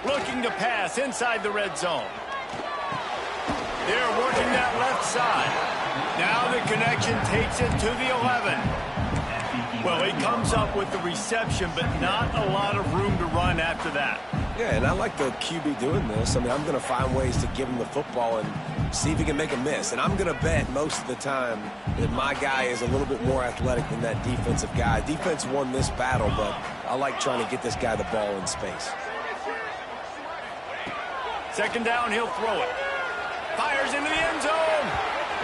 Looking to pass inside the red zone. They're working that left side. Now the connection takes it to the 11. Well, he comes up with the reception, but not a lot of room to run after that. Yeah, and I like the QB doing this. I mean, I'm going to find ways to give him the football and see if he can make a miss. And I'm going to bet most of the time that my guy is a little bit more athletic than that defensive guy. Defense won this battle, but I like trying to get this guy the ball in space. Second down, he'll throw it. Fires into the end zone.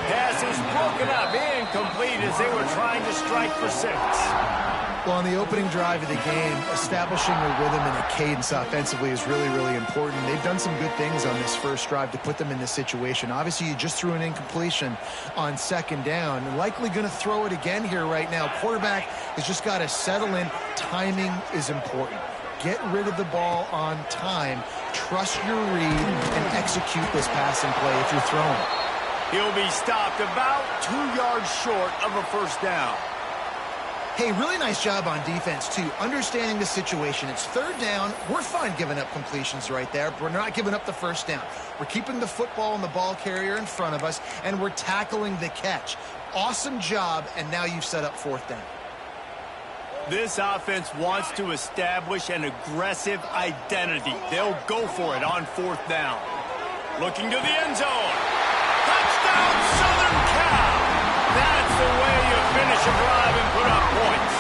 Pass is broken up, incomplete as they were trying to strike for 6. Well, on the opening drive of the game, establishing a rhythm and a cadence offensively is really, really important. They've done some good things on this first drive to put them in this situation. Obviously, you just threw an incompletion on second down. And likely going to throw it again here right now. Quarterback has just got to settle in. Timing is important. Get rid of the ball on time. Trust your read and execute this passing play if you're throwing it. He'll be stopped about 2 yards short of a first down. Hey, really nice job on defense, too. Understanding the situation. It's third down. We're fine giving up completions right there. We're not giving up the first down. We're keeping the football and the ball carrier in front of us, and we're tackling the catch. Awesome job, and now you've set up fourth down. This offense wants to establish an aggressive identity. They'll go for it on fourth down. Looking to the end zone. Touchdown, Southern Cal! That's the way you finish a drive and put up points.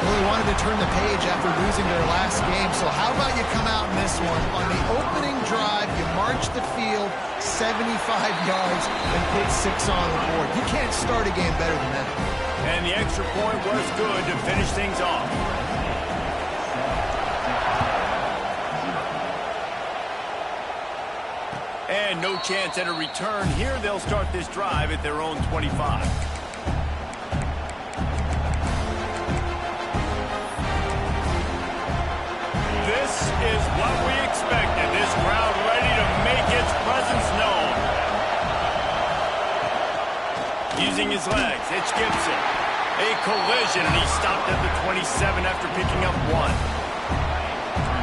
Well, they wanted to turn the page after losing their last game, so how about you come out in this one? On the opening drive, you march the field 75 yards and put 6 on the board. You can't start a game better than that. And the extra point was good to finish things off. And no chance at a return here. They'll start this drive at their own 25. This is what we expected. This crowd ready to make its presence known. Using his legs, it's Gibson. A collision, and he stopped at the 27 after picking up 1.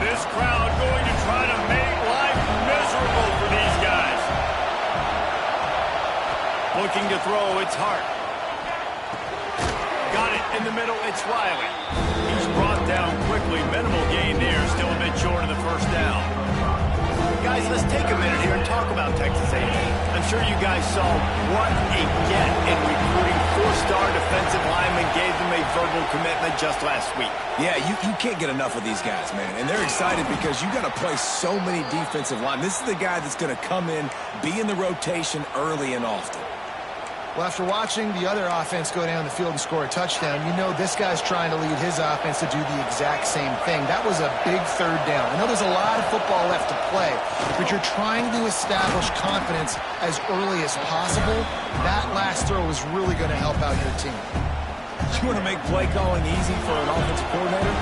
This crowd going to try to make life miserable for these guys. Looking to throw, it's Hart. Got it in the middle, it's Riley. He's brought down quickly. Minimal gain there, still a bit short of the first down. Guys, let's take a minute here and talk about Texas A&M. I'm sure you guys saw what a get in recruiting 4-star defensive linemen, gave them a verbal commitment just last week. Yeah, you can't get enough of these guys, man. And they're excited because you got to play so many defensive linemen. This is the guy that's going to come in, be in the rotation early and often. Well, after watching the other offense go down the field and score a touchdown, you know this guy's trying to lead his offense to do the exact same thing. That was a big third down. I know there's a lot of football left to play, but you're trying to establish confidence as early as possible. That last throw is really going to help out your team. You want to make play calling easy for an offensive coordinator?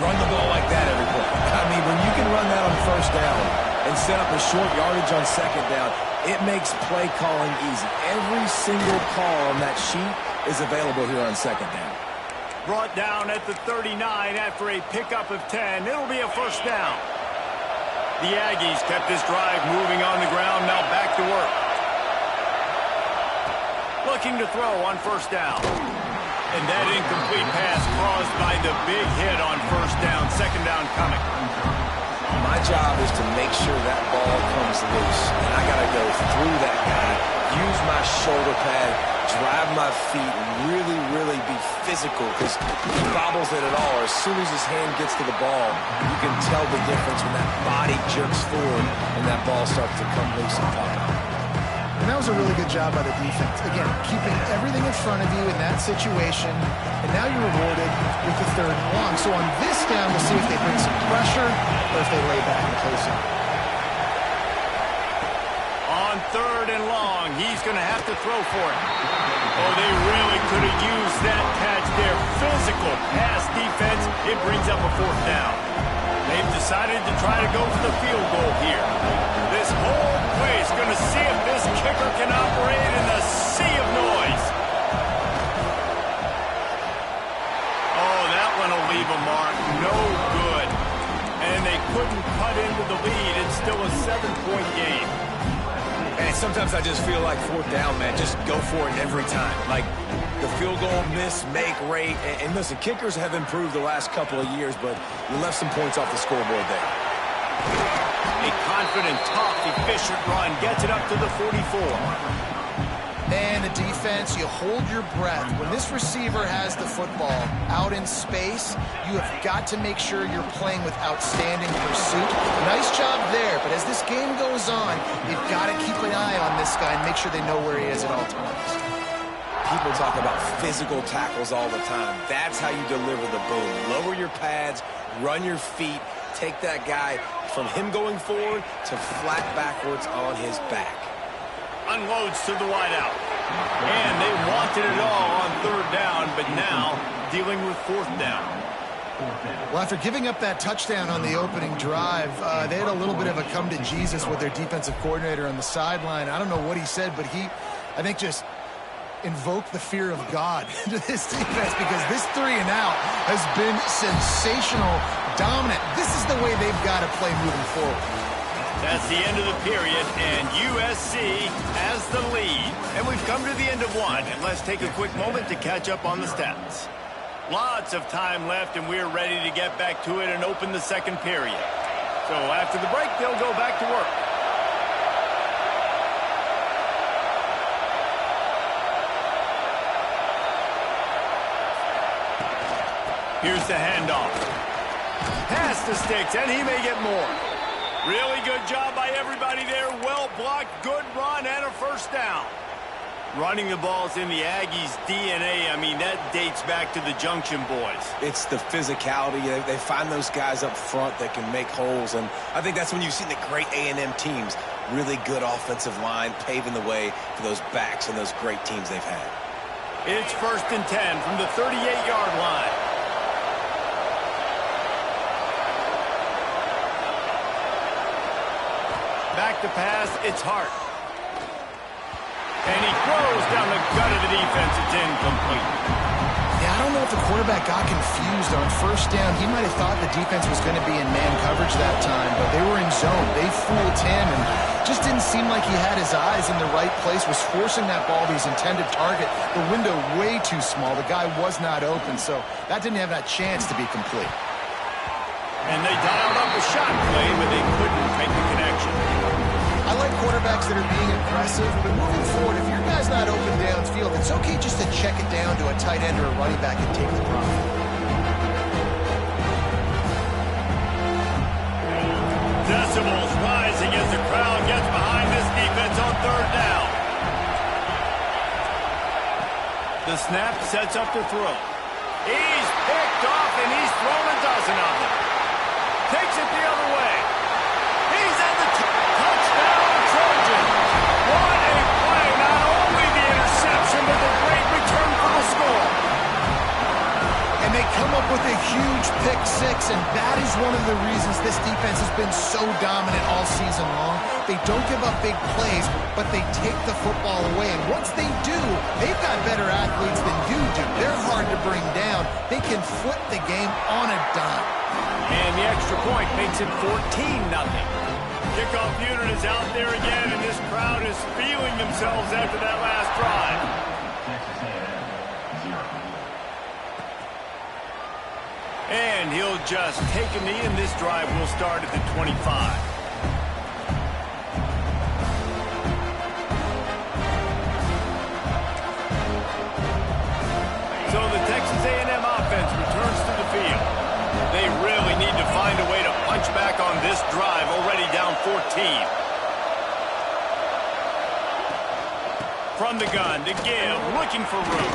Run the ball like that every play. I mean, when you can run that on first down and set up a short yardage on second down, it makes play calling easy. Every single call on that sheet is available here on second down. Brought down at the 39 after a pickup of 10. It'll be a first down. The Aggies kept this drive moving on the ground. Now back to work. Looking to throw on first down. And that incomplete pass caused by the big hit on first down. Second down coming. My job is to make sure that ball comes loose. And I got to go through that guy, use my shoulder pad, drive my feet, really, really be physical because he bobbles it at all. As soon as his hand gets to the ball, you can tell the difference when that body jerks forward and that ball starts to come loose and pop out. And that was a really good job by the defense. Again, keeping everything in front of you in that situation, and now you're rewarded with the third and long. So on this down, we'll see if they bring some pressure or if they lay back and play some. On third and long, he's going to have to throw for it. Oh, they really could have used that catch there. Physical pass defense. It brings up a fourth down. They've decided to try to go for the field goal here. This whole place going to see if this kicker can operate in the sea of noise. Oh, that one will leave a mark. No good. And they couldn't cut into the lead. It's still a 7-point game. And sometimes I just feel like fourth down, man, just go for it every time. Like the field goal miss, make rate. And listen, kickers have improved the last couple of years, but we left some points off the scoreboard there. A confident, tough, efficient run gets it up to the 44. Man, the defense, you hold your breath. When this receiver has the football out in space, you have got to make sure you're playing with outstanding pursuit. Nice job there, but as this game goes on, you've got to keep an eye on this guy and make sure they know where he is at all times. People talk about physical tackles all the time. That's how you deliver the boom. Lower your pads, run your feet, take that guy from him going forward to flat backwards on his back. Unloads to the wideout. And they wanted it all on third down, but now dealing with fourth down. Well, after giving up that touchdown on the opening drive, they had a little bit of a come to Jesus with their defensive coordinator on the sideline. I don't know what he said, but he, I think, just invoked the fear of God into this defense because this 3 and out has been sensational, dominant. This is the way they've got to play moving forward. That's the end of the period, and USC has the lead. And we've come to the end of one, and let's take a quick moment to catch up on the stats. Lots of time left, and we're ready to get back to it and open the second period. So after the break, they'll go back to work. Here's the handoff. Pass to Sticks, and he may get more. Really good job by everybody there. Well blocked, good run, and a first down. Running the ball's in the Aggies' DNA. I mean, that dates back to the Junction boys. It's the physicality. They find those guys up front that can make holes, and I think that's when you've seen the great A&M teams. Really good offensive line, paving the way for those backs and those great teams they've had. It's 1st and 10 from the 38-yard line. Back to pass, it's Hart. And he throws down the gut of the defense. It's incomplete. Yeah, I don't know if the quarterback got confused on first down. He might have thought the defense was going to be in man coverage that time, but they were in zone. They fooled him and just didn't seem like he had his eyes in the right place, was forcing that ball to his intended target. The window way too small. The guy was not open, so that didn't have that chance to be complete. And they dialed up a shot play, but they couldn't make the connection. I like quarterbacks that are being aggressive, but moving forward, if your guy's not open downfield, it's okay just to check it down to a tight end or a running back and take the profit. Decibels rising as the crowd gets behind this defense on third down. The snap sets up to throw. He's picked off, and he's thrown a dozen of them. Takes it the other way. He's at the touchdown, Trojan. What a play. Not only the interception, but the great return for the score. And they come up with a huge pick six, and that is one of the reasons this defense has been so dominant all season long. They don't give up big plays, but they take the football away. And once they do, they've got better athletes than you do. They're hard to bring down. They can flip the game on a dime. And the extra point makes it 14-0. Kickoff unit is out there again, and this crowd is feeling themselves after that last drive. And he'll just take a knee, and this drive will start at the 25. So the Texas A&M offense returns to the field. They really need to find a way to punch back on this drive, already down 14. From the gun to give, looking for room.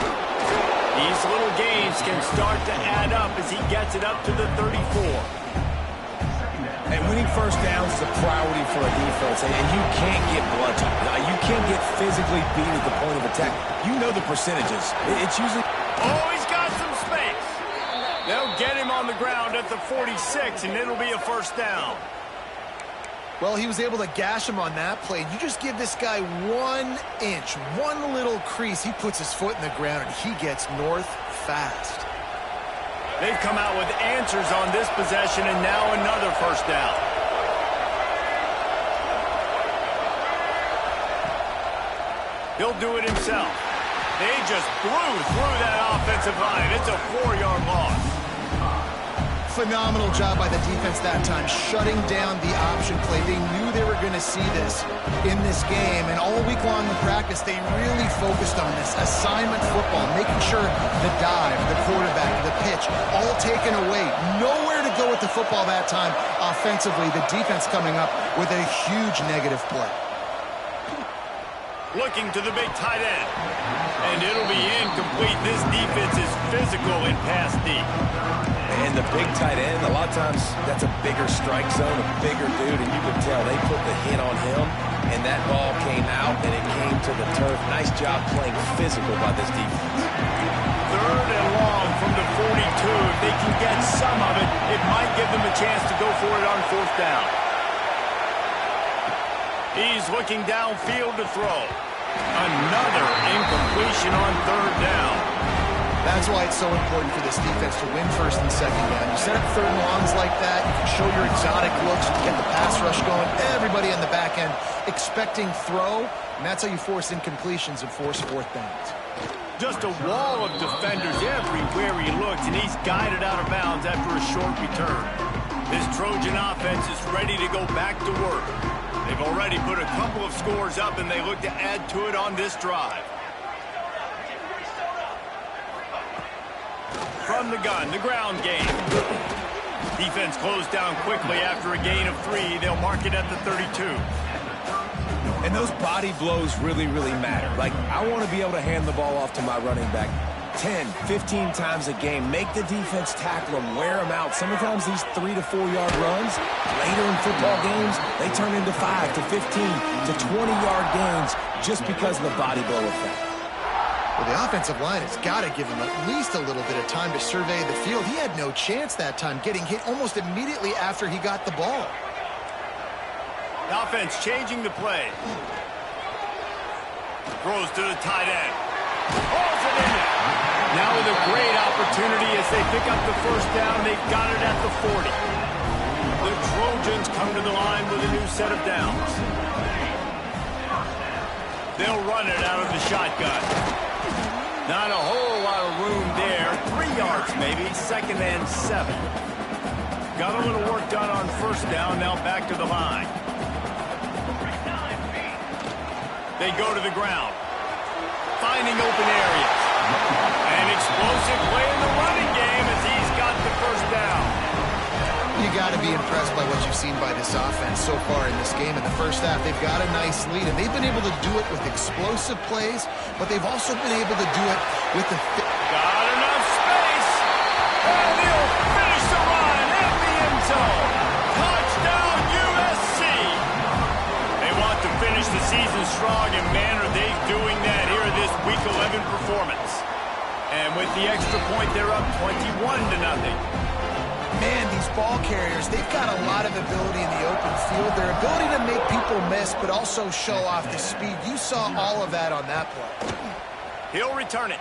These little gains can start to add up as he gets it up to the 34. And winning first downs is a priority for a defense, and you can't get bludgeoned. You can't get physically beat at the point of attack. You know the percentages. It's usually... Oh, he's got some space. They'll get him on the ground at the 46, and it'll be a first down. Well, he was able to gash him on that play. You just give this guy 1 inch, one little crease, he puts his foot in the ground, and he gets north fast. They've come out with answers on this possession, and now another first down. He'll do it himself. They just blew through that offensive line. It's a 4-yard loss. Phenomenal job by the defense that time, shutting down the option play. They knew they were going to see this in this game, and all week long in practice, they really focused on this assignment football, making sure the dive, the quarterback, the pitch, all taken away. Nowhere to go with the football that time offensively. The defense coming up with a huge negative play. Looking to the big tight end. And it'll be incomplete. This defense is physical in pass deep. And the big tight end, a lot of times that's a bigger strike zone, a bigger dude, and you can tell they put the hit on him, and that ball came out, and it came to the turf. Nice job playing physical by this defense. 3rd and long from the 42. If they can get some of it, it might give them a chance to go for it on 4th down. He's looking downfield to throw. Another incompletion on 3rd down. That's why it's so important for this defense to win 1st and 2nd down. You set up 3rd and longs like that, you can show your exotic looks, you get the pass rush going, everybody on the back end expecting throw, and that's how you force incompletions and force 4th downs. Just a wall of defenders everywhere he looks, and he's guided out of bounds after a short return. This Trojan offense is ready to go back to work. They've already put a couple of scores up, and they look to add to it on this drive. From the gun, the ground game. Defense closed down quickly after a gain of 3. They'll mark it at the 32. And those body blows really, really matter. Like, I want to be able to hand the ball off to my running back 10, 15 times a game. Make the defense tackle them, wear them out. Sometimes these 3 to 4 yard runs, later in football games, they turn into 5 to 15 to 20-yard gains just because of the body blow effect. Well, the offensive line has got to give him at least a little bit of time to survey the field. He had no chance that time, getting hit almost immediately after he got the ball. The offense changing the play. Throws to the tight end. Hauls it in there. Now with a great opportunity as they pick up the 1st down. They've got it at the 40. The Trojans come to the line with a new set of downs. They'll run it out of the shotgun. Not a whole lot of room there. 3 yards maybe. 2nd and 7. Got a little work done on 1st down. Now back to the line. They go to the ground. Finding open areas. An explosive play in the running game as he's got the 1st down. You got to be impressed by what you've seen by this offense so far in this game. In the 1st half, they've got a nice lead, and they've been able to do it with explosive plays, but they've also been able to do it with the... Got enough space, and he'll finish the run in the end zone. Touchdown, USC. They want to finish the season strong, and man, are they doing that here in this Week 11 performance. And with the extra point, they're up 21-0. Man, these ball carriers, they've got a lot of ability in the open field. Their ability to make people miss, but also show off the speed. You saw all of that on that play. He'll return it.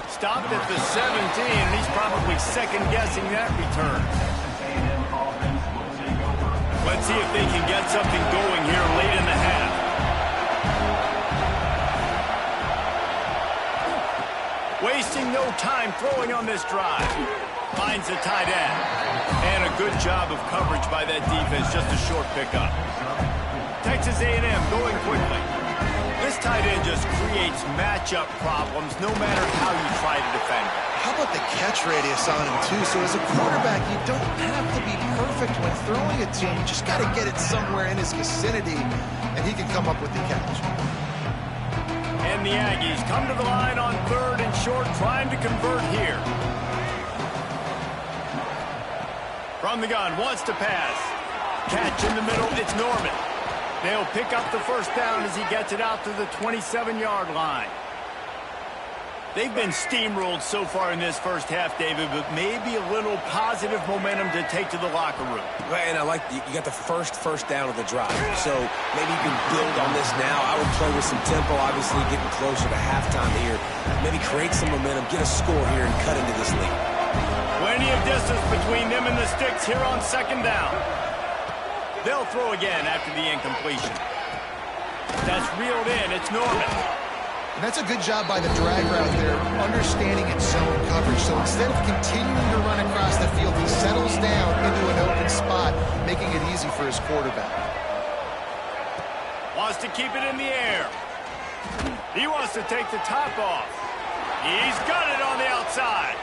Stopped at the 17, and he's probably second-guessing that return. Let's see if they can get something going here late in the half. Wasting no time throwing on this drive. Finds the tight end. And a good job of coverage by that defense. Just a short pickup. Texas A&M going quickly. This tight end just creates matchup problems no matter how you try to defend it. How about the catch radius on him, too? So as a quarterback, you don't have to be perfect when throwing it to him. You just got to get it somewhere in his vicinity, and he can come up with the catch. And the Aggies come to the line on 3rd and short, trying to convert here. From the gun, wants to pass. Catch in the middle, it's Norman. They'll pick up the 1st down as he gets it out to the 27-yard line. They've been steamrolled so far in this first half, David, but maybe a little positive momentum to take to the locker room. And I like you got the first down of the drive. So maybe you can build on this now. I would play with some tempo, obviously getting closer to halftime here. Maybe create some momentum, get a score here, and cut into this lead. Plenty of distance between them and the sticks here on second down. They'll throw again after the incompletion. That's reeled in. It's Norman. And that's a good job by the drag route there, understanding its zone coverage. So instead of continuing to run across the field, he settles down into an open spot, making it easy for his quarterback. Wants to keep it in the air. He wants to take the top off. He's got it on the outside.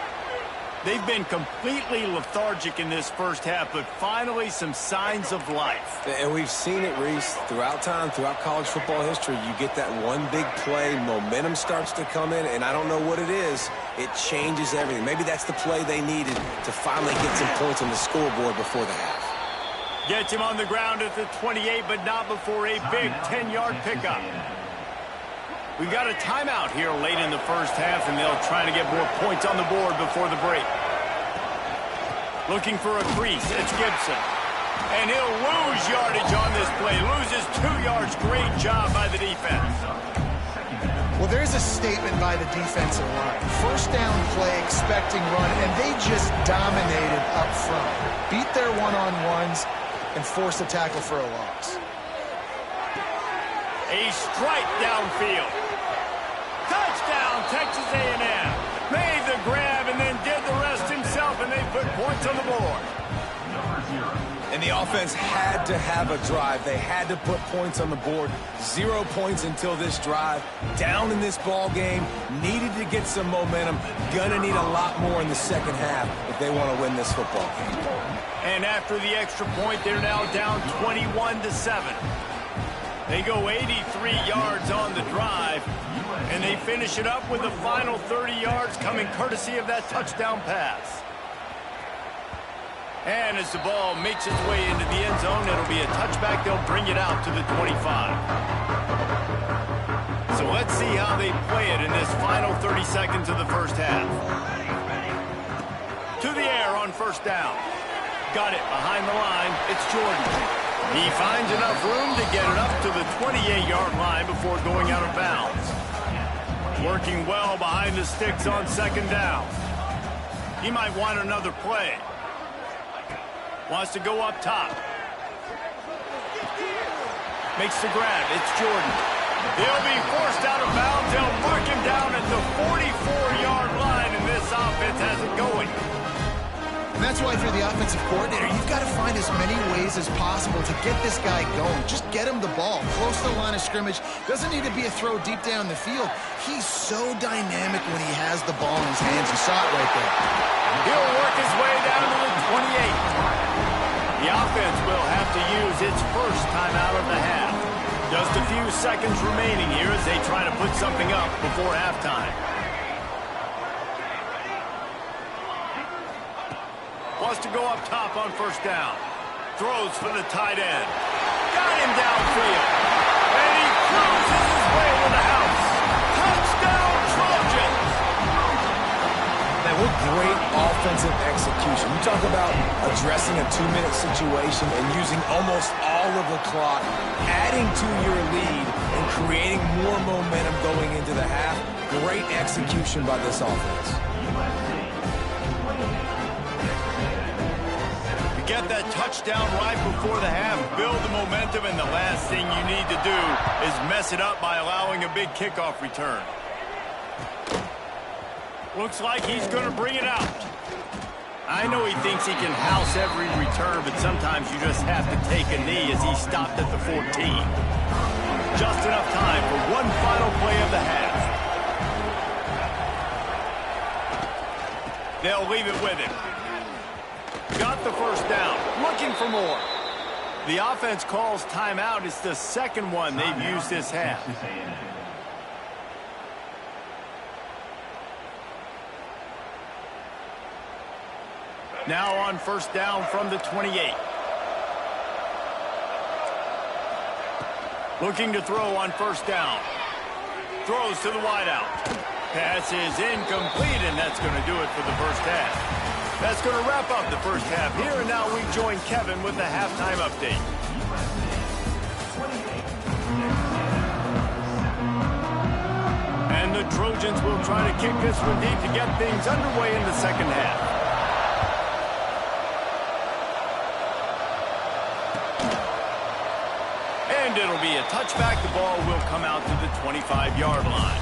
They've been completely lethargic in this first half, but finally some signs of life. And we've seen it, Reese, throughout time, throughout college football history. You get that one big play, momentum starts to come in, and I don't know what it is. It changes everything. Maybe that's the play they needed to finally get some points on the scoreboard before the half. Gets him on the ground at the 28, but not before a big 10-yard pickup. We've got a timeout here late in the first half, and they'll try to get more points on the board before the break. Looking for a crease. It's Gibson. And he'll lose yardage on this play. Loses 2 yards. Great job by the defense. Well, there's a statement by the defensive line. First down play, expecting run, and they just dominated up front. Beat their one-on-ones and forced a tackle for a loss. A strike downfield. Touchdown, Texas A&M. Made the grab and then did the rest himself, and they put points on the board. And the offense had to have a drive. They had to put points on the board. 0 points until this drive. Down in this ball game. Needed to get some momentum. Gonna need a lot more in the second half if they want to win this football game. And after the extra point, they're now down 21-7. They go 83 yards on the drive, and they finish it up with the final 30 yards coming courtesy of that touchdown pass. And as the ball makes its way into the end zone, it'll be a touchback. They'll bring it out to the 25. So let's see how they play it in this final 30 seconds of the first half. To the air on first down. Got it behind the line. It's Jordan. He finds enough room to get it up to the 28-yard line before going out of bounds. Working well behind the sticks on second down. He might want another play. Wants to go up top. Makes the grab. It's Jordan. He'll be forced out of bounds. They'll mark him down at the 44-yard line, and this offense has it going. And that's why if you're the offensive coordinator, you've got to find as many ways as possible to get this guy going. Just get him the ball close to the line of scrimmage. Doesn't need to be a throw deep down the field. He's so dynamic when he has the ball in his hands. You saw it right there. He'll work his way down to the 28. The offense will have to use its first timeout of the half. Just a few seconds remaining here as they try to put something up before halftime. Wants to go up top on first down. Throws for the tight end. Got him downfield. And he cruises his way to the house. Touchdown, Trojans! Man, what great offensive execution. You talk about addressing a 2-minute situation and using almost all of the clock, adding to your lead and creating more momentum going into the half. Great execution by this offense. Get that touchdown right before the half, build the momentum, and the last thing you need to do is mess it up by allowing a big kickoff return. Looks like he's going to bring it out. I know he thinks he can house every return, but sometimes you just have to take a knee as he stopped at the 14. Just enough time for one final play of the half. They'll leave it with him. Got the first down. Looking for more. The offense calls timeout. It's the second one they've used this half. Now on first down from the 28. Looking to throw on first down. Throws to the wideout. pass is incomplete, and that's going to do it for the first half. That's going to wrap up the first half here, and now we join Kevin with the halftime update. And the Trojans will try to kick this one deep to get things underway in the second half. And it'll be a touchback. The ball will come out to the 25-yard line.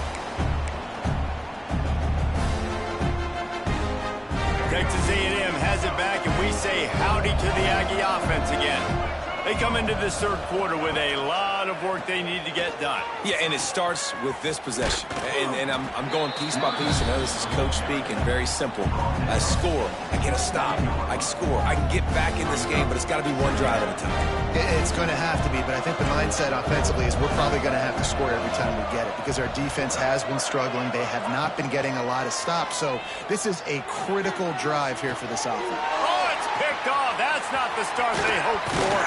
Texas A&M has it back, and we say howdy to the Aggie offense again. They come into this third quarter with a lot of work they need to get done. Yeah, and it starts with this possession. And I'm going piece by piece. I know this is coach speak and very simple. I score. I get a stop. I score. I can get back in this game, but it's got to be one drive at a time. It's going to have to be, but I think the mindset offensively is we're probably going to have to score every time we get it because our defense has been struggling. They have not been getting a lot of stops. So this is a critical drive here for this offense. Oh, it's picked off. That's not the start they hoped for.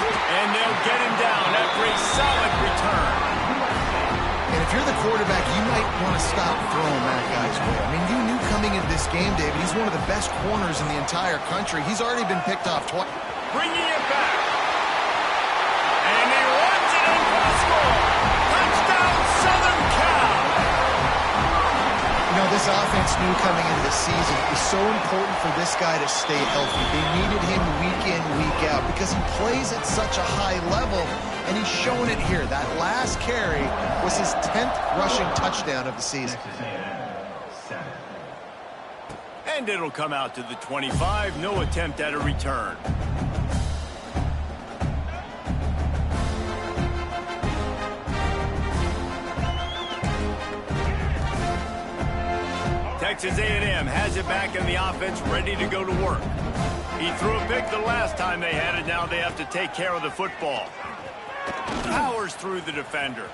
And they'll get him down after a solid return. And if you're the quarterback, you might want to stop throwing that guy's way. I mean, you knew coming into this game, David, he's one of the best corners in the entire country. He's already been picked off twice. Bringing it back. And he runs it in for the score. Touchdown, Southern Cal. You know, this offense knew coming into the season it was so important for this guy to stay healthy. They needed him week in, week out because he plays at such a high level, and he's shown it here. That last carry was his 10th rushing touchdown of the season. And it'll come out to the 25. No attempt at a return. Texas A&M has it back in the offense, ready to go to work. He threw a pick the last time they had it. Now they have to take care of the football. Powers through the defender.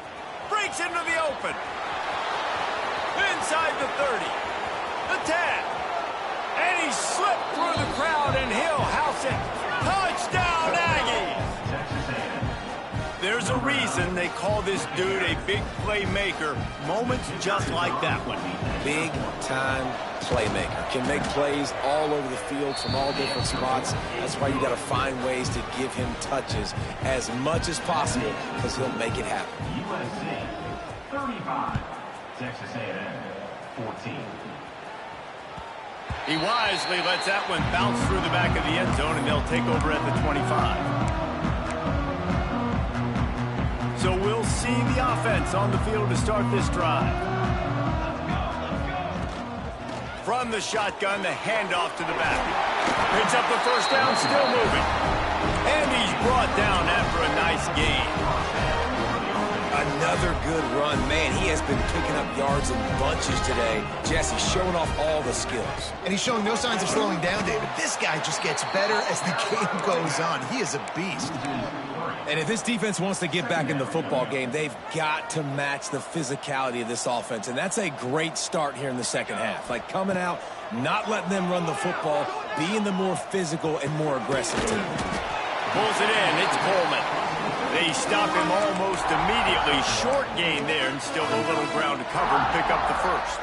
Breaks into the open. Inside the 30. The 10. And he slipped through the crowd, and he'll house it. Touchdown, Aggies! There's a reason they call this dude a big playmaker. Moments just like that one. Big-time playmaker. Can make plays all over the field from all different spots. That's why you got to find ways to give him touches as much as possible because he'll make it happen. USC 35, Texas A&M 14. He wisely lets that one bounce through the back of the end zone, and they'll take over at the 25. So we'll see the offense on the field to start this drive. From the shotgun, the handoff to the back. Picks up the first down, still moving. And he's brought down after a nice gain. Another good run. Man, he has been picking up yards in bunches today. Jesse showing off all the skills. And he's showing no signs of slowing down, David. This guy just gets better as the game goes on. He is a beast. And if this defense wants to get back in the football game, they've got to match the physicality of this offense. And that's a great start here in the second half. Like coming out, not letting them run the football, being the more physical and more aggressive team. Pulls it in. It's Coleman. They stop him almost immediately. Short gain there, and still a little ground to cover and pick up the first.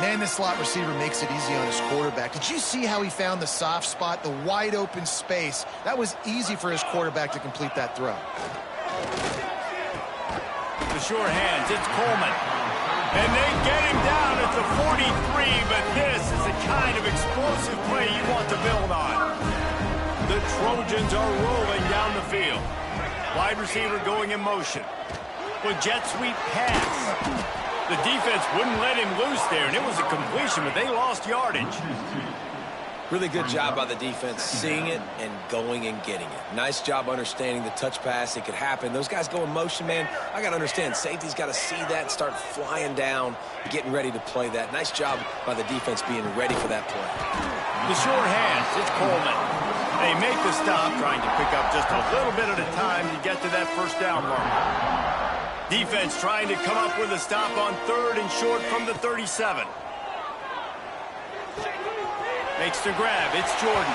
Man, this slot receiver makes it easy on his quarterback. Did you see how he found the soft spot, the wide open space? That was easy for his quarterback to complete that throw. The sure hands, it's Coleman. And they get him down at the 43, but this is the kind of explosive play you want to build on. The Trojans are rolling down the field. Wide receiver going in motion. With jet sweep pass. The defense wouldn't let him loose there, and it was a completion, but they lost yardage. Really good job by the defense, seeing it and going and getting it. Nice job understanding the touch pass. It could happen. Those guys go in motion, man. I got to understand, safety's got to see that and start flying down, getting ready to play that. Nice job by the defense being ready for that play. The short hands, it's Coleman. They make the stop, trying to pick up just a little bit at a time to get to that first down mark. Defense trying to come up with a stop on third and short from the 37. Makes the grab. It's Jordan.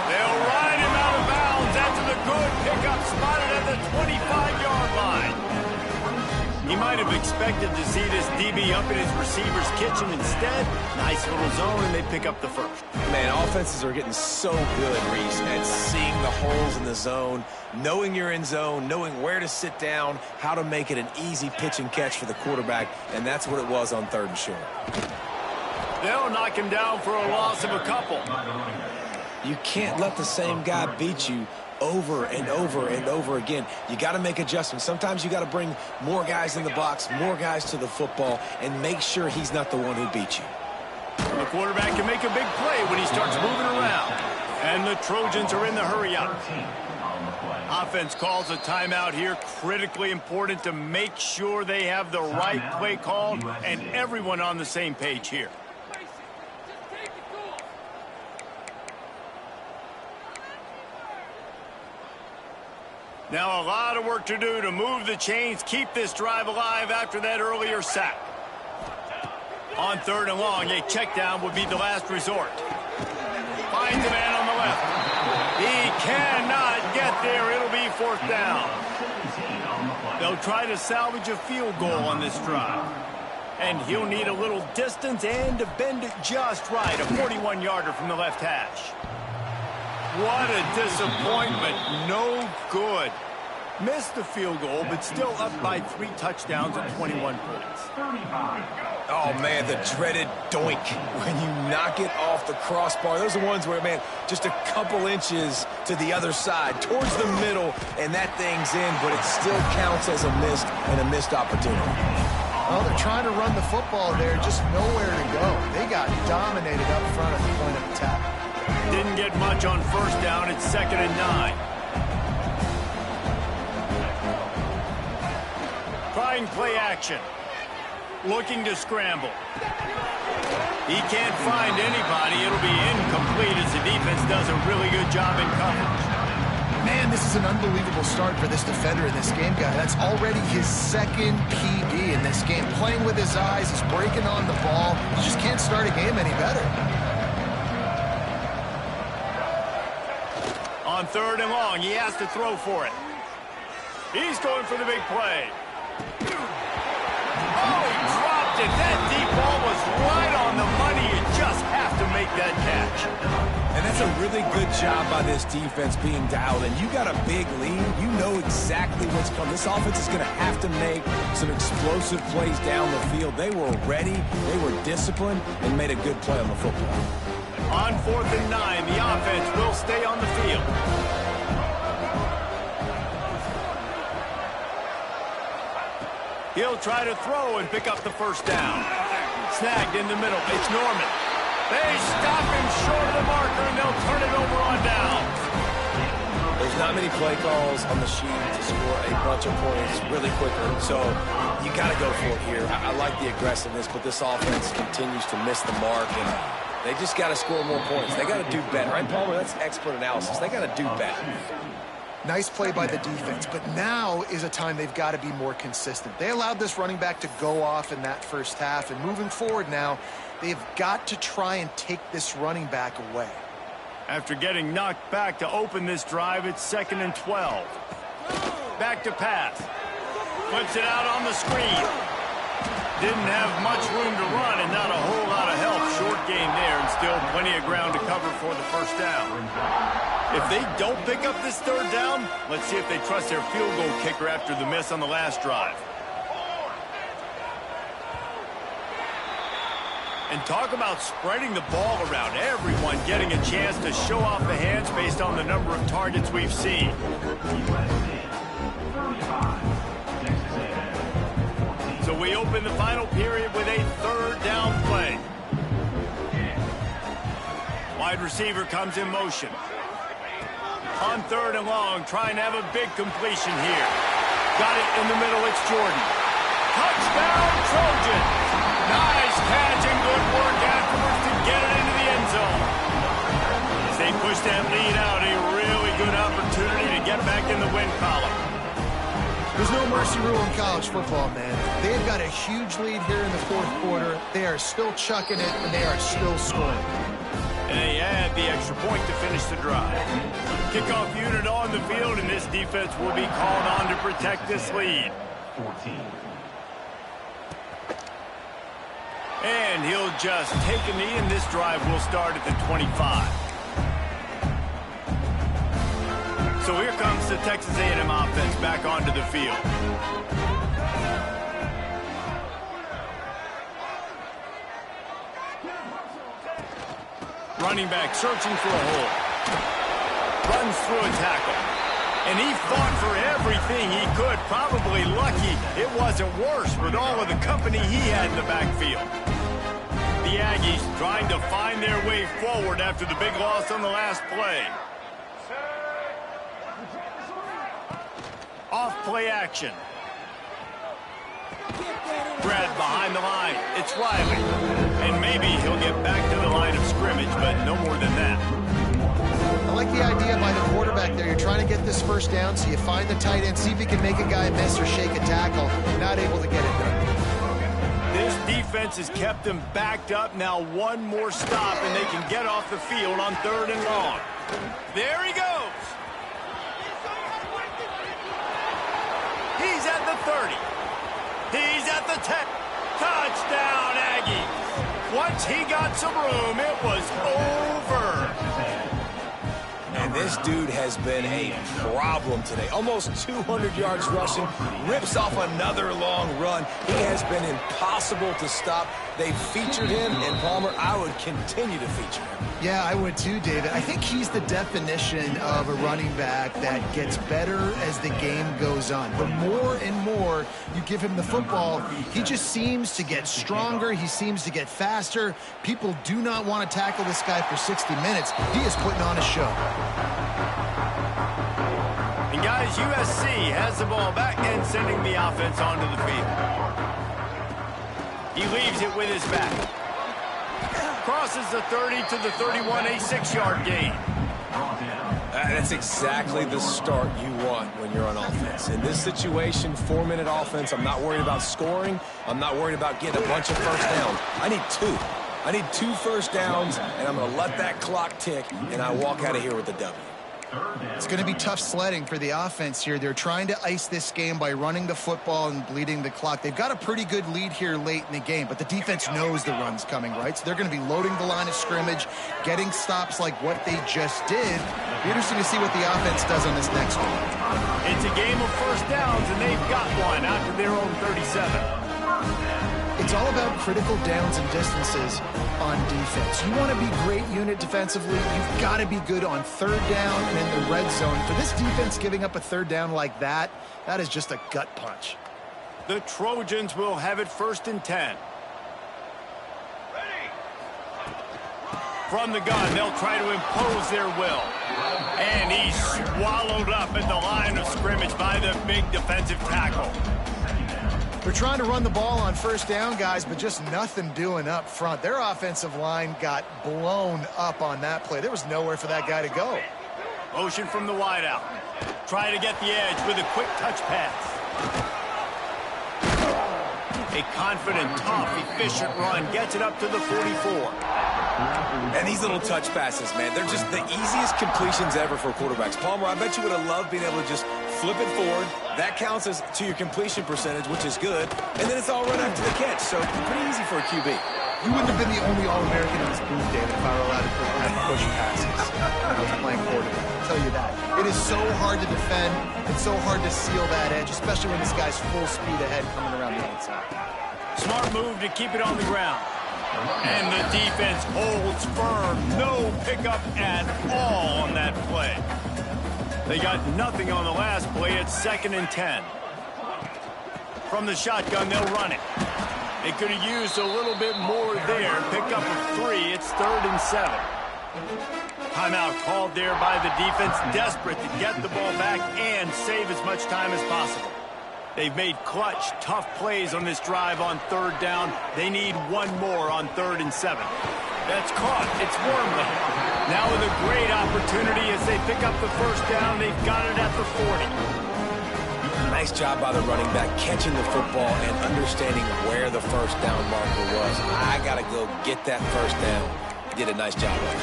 They'll ride him out of bounds after the good pickup spotted at the 25-yard line. He might have expected to see this DB up in his receiver's kitchen. Instead, nice little zone, and they pick up the first. Man, offenses are getting so good, Reese, at seeing the holes in the zone, knowing you're in zone, knowing where to sit down, how to make it an easy pitch and catch for the quarterback, and that's what it was on 3rd and short. They'll knock him down for a loss of a couple. You can't let the same guy beat you over and over and over again. You got to make adjustments. Sometimes you got to bring more guys in the box, more guys to the football, and make sure he's not the one who beat you. The quarterback can make a big play when he starts moving around. And the Trojans are in the hurry-up. Offense calls a timeout here. Critically important to make sure they have the right play called and everyone on the same page here. Now a lot of work to do to move the chains, keep this drive alive after that earlier sack. On 3rd and long, a check down would be the last resort. Finds a man on the left. He cannot get there. It'll be 4th down. They'll try to salvage a field goal on this drive. And he'll need a little distance and to bend it just right. A 41-yarder from the left hash. What a disappointment. No good. Missed the field goal, but still up by 3 touchdowns and 21 points. Oh, man, the dreaded doink when you knock it off the crossbar. Those are ones where, man, just a couple inches to the other side, towards the middle, and that thing's in, but it still counts as a missed opportunity. Well, they're trying to run the football there, just nowhere to go. They got dominated up front at the point of attack. Didn't get much on 1st down. It's 2nd and 9. Trying play action. Looking to scramble. He can't find anybody. It'll be incomplete as the defense does a really good job in coverage. Man, this is an unbelievable start for this defender in this game, guy. That's already his 2nd PD in this game. Playing with his eyes, he's breaking on the ball. You just can't start a game any better. On 3rd and long, he has to throw for it. He's going for the big play. Oh, he dropped it. That deep ball was right on the money. You just have to make that catch. And that's a really good job by this defense being dialed in. You got a big lead. You know exactly what's coming. This offense is going to have to make some explosive plays down the field. They were ready. They were disciplined and made a good play on the football. On 4th and 9, the offense will stay on the field. He'll try to throw and pick up the 1st down. Snagged in the middle. It's Norman. They stop him short of the marker, and they'll turn it over on down. There's not many play calls on the sheet to score a bunch of points really quicker, so you got to go for it here. I like the aggressiveness, but this offense continues to miss the mark, and they just got to score more points. They got to do better. Right, Palmer? That's expert analysis. They got to do better. Nice play by the defense, but now is a time they've got to be more consistent. They allowed this running back to go off in that 1st half, and moving forward now, they've got to try and take this running back away. After getting knocked back to open this drive, it's 2nd and 12. Back to pass. Flips it out on the screen. Didn't have much room to run and not a whole lot of help. Short game there and still plenty of ground to cover for the 1st down. If they don't pick up this 3rd down, let's see if they trust their field goal kicker after the miss on the last drive. And talk about spreading the ball around. Everyone getting a chance to show off the hands based on the number of targets we've seen. So we open the final period with a 3rd down play. Wide receiver comes in motion. On 3rd and long, trying to have a big completion here. Got it in the middle, it's Jordan. Touchdown, Trojans! Nice catch and good work afterwards to get it into the end zone. As they push that lead out, a really good opportunity to get back in the win column. There's no mercy rule in college football, man. They've got a huge lead here in the 4th quarter. They are still chucking it, and they are still scoring. And they add the extra point to finish the drive. Kickoff unit on the field, and this defense will be called on to protect this lead. 14. And he'll just take a knee, and this drive will start at the 25. So here comes the Texas A&M offense back onto the field. Running back searching for a hole. Runs through a tackle. And he fought for everything he could. Probably lucky it wasn't worse with all of the company he had in the backfield. The Aggies trying to find their way forward after the big loss on the last play. Off play action. Brad behind the line. It's Riley. And maybe he'll get back to the line of scrimmage, but no more than that. I like the idea by the quarterback there. You're trying to get this first down, so you find the tight end, see if he can make a guy miss or shake a tackle. Not able to get it done. This defense has kept them backed up. Now one more stop, and they can get off the field on 3rd and long. There he goes. He's at the 30. He's at the 10. Touchdown, Aggies. Once he got some room, it was over. And this dude has been a problem today. Almost 200 yards rushing, rips off another long run. He has been impossible to stop. They featured him, and Palmer, I would continue to feature him. Yeah, I would too, David. I think he's the definition of a running back that gets better as the game goes on. The more and more you give him the football, he just seems to get stronger. He seems to get faster. People do not want to tackle this guy for 60 minutes. He is putting on a show. And guys, USC has the ball back and sending the offense onto the field. He leaves it with his back. Crosses the 30 to the 31, a 6-yard gain. That's exactly the start you want when you're on offense. In this situation, 4-minute offense, I'm not worried about scoring. I'm not worried about getting a bunch of first downs. I need 2. I need 2 first downs, and I'm going to let that clock tick, and I walk out of here with a W. It's going to be tough sledding for the offense here. They're trying to ice this game by running the football and bleeding the clock. They've got a pretty good lead here late in the game, but the defense knows the run's coming, right? So they're going to be loading the line of scrimmage, getting stops like what they just did. Be interesting to see what the offense does on this next one. It's a game of first downs, and they've got one out to their own 37. It's all about critical downs and distances on defense. You want to be great unit defensively, you've got to be good on 3rd down and in the red zone. For this defense giving up a 3rd down like that, that is just a gut punch. The Trojans will have it 1st and 10. From the gun, they'll try to impose their will. And he's swallowed up at the line of scrimmage by the big defensive tackle. They're trying to run the ball on 1st down, guys, but just nothing doing up front. Their offensive line got blown up on that play. There was nowhere for that guy to go. Motion from the wideout. Try to get the edge with a quick touch pass. A confident, tough, efficient run gets it up to the 44. And these little touch passes, man, they're just the easiest completions ever for quarterbacks. Palmer, I bet you would have loved being able to just flip it forward. That counts as to your completion percentage, which is good. And then it's all run after the catch, so pretty easy for a QB. You wouldn't have been the only All-American in this booth, David, if I were allowed to push passes when I was playing quarterback. I'll tell you that. It is so hard to defend. It's so hard to seal that edge, especially when this guy's full speed ahead coming around the outside. Smart move to keep it on the ground. And the defense holds firm. No pickup at all on that play. They got nothing on the last play. It's 2nd and 10. From the shotgun, they'll run it. They could have used a little bit more there. Pick up a 3. It's 3rd and 7. Timeout called there by the defense. Desperate to get the ball back and save as much time as possible. They've made clutch, tough plays on this drive on 3rd down. They need one more on 3rd and 7. That's caught. It's Wormley. Now with a great opportunity as they pick up the 1st down. They've got it at the 40. Nice job by the running back catching the football and understanding where the 1st down marker was. I got to go get that 1st down. He did a nice job of it.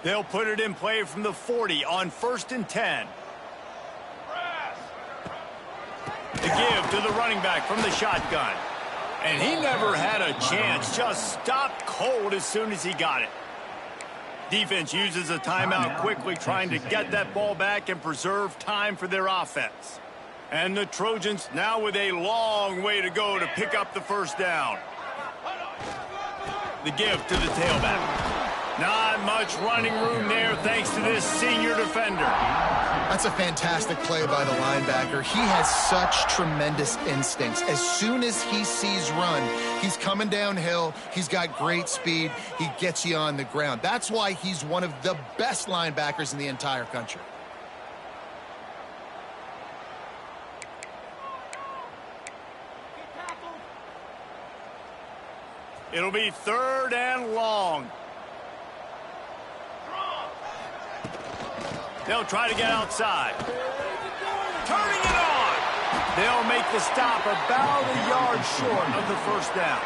They'll put it in play from the 40 on 1st and 10. The give to the running back from the shotgun. And he never had a chance, just stopped cold as soon as he got it. Defense uses a timeout quickly, trying to get that ball back and preserve time for their offense. And the Trojans now with a long way to go to pick up the first down. The give to the tailback. Not much running room there thanks to this senior defender. That's a fantastic play by the linebacker. He has such tremendous instincts. As soon as he sees run, he's coming downhill. He's got great speed. He gets you on the ground. That's why he's one of the best linebackers in the entire country. It'll be 3rd and long. They'll try to get outside. Turning it on. They'll make the stop about a yard short of the first down.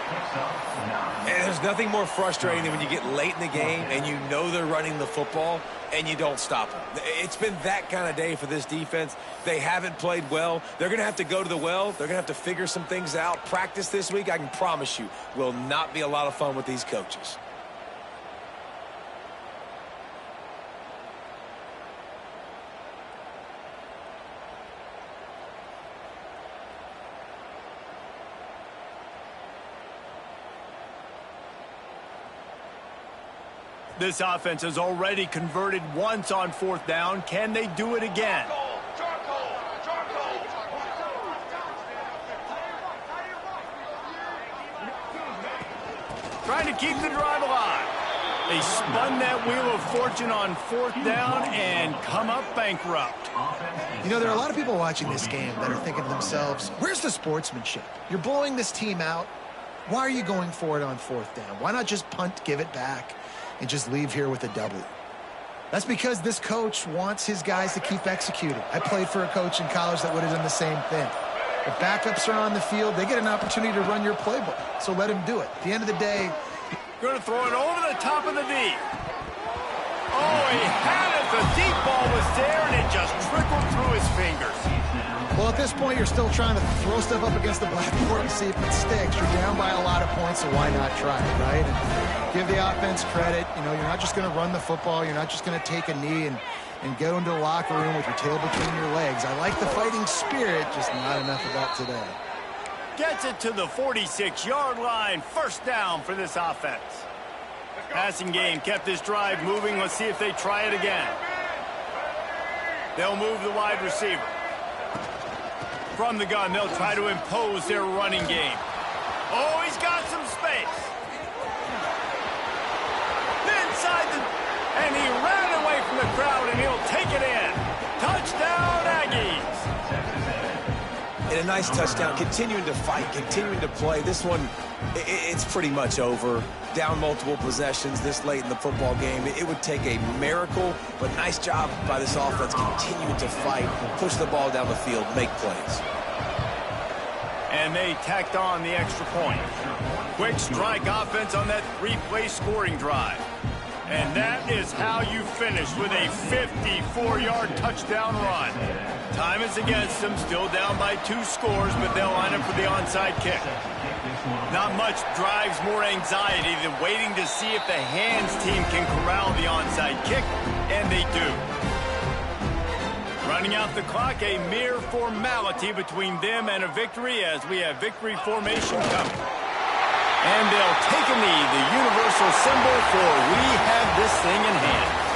And there's nothing more frustrating than when you get late in the game and you know they're running the football and you don't stop them. It's been that kind of day for this defense. They haven't played well. They're going to have to go to the well. They're going to have to figure some things out. Practice this week, I can promise you, will not be a lot of fun with these coaches. This offense has already converted once on 4th down. Can they do it again? Trying to keep the drive alive. They spun that wheel of fortune on 4th down and come up bankrupt. You know, there are a lot of people watching this game that are thinking to themselves, where's the sportsmanship? You're blowing this team out. Why are you going for it on 4th down? Why not just punt, give it back, and just leave here with a W? That's because this coach wants his guys to keep executing. I played for a coach in college that would have done the same thing. If backups are on the field, they get an opportunity to run your playbook, so let him do it. At the end of the day, going to throw it over the top of the D. Oh, he had it. The deep ball was there, and it just trickled through his fingers. well, at this point, you're still trying to throw stuff up against the blackboard and see if it sticks. You're down by a lot of points, so why not try it, right? And give the offense credit. You know, you're not just going to run the football. You're not just going to take a knee and go into the locker room with your tail between your legs. I like the fighting spirit, just not enough of that today. Gets it to the 46-yard line. First down for this offense. Passing game kept this drive moving. Let's see if they try it again. They'll move the wide receiver. From the gun, they'll try to impose their running game. Oh, he's got some space. Inside and he ran away from the crowd, and he'll take it in. Touchdown, Aggies. And a nice touchdown, continuing to fight, continuing to play. This one, it's pretty much over. Down multiple possessions this late in the football game. It would take a miracle, but nice job by this offense continuing to fight, push the ball down the field, make plays. And they tacked on the extra point. Quick strike offense on that three-play scoring drive. And that is how you finish with a 54-yard touchdown run. Time is against them, still down by 2 scores, but they'll line up for the onside kick. Not much drives more anxiety than waiting to see if the hands team can corral the onside kick, and they do. Running out the clock, a mere formality between them and a victory as we have victory formation coming. And they'll take a knee, the universal symbol for we have this thing in hand.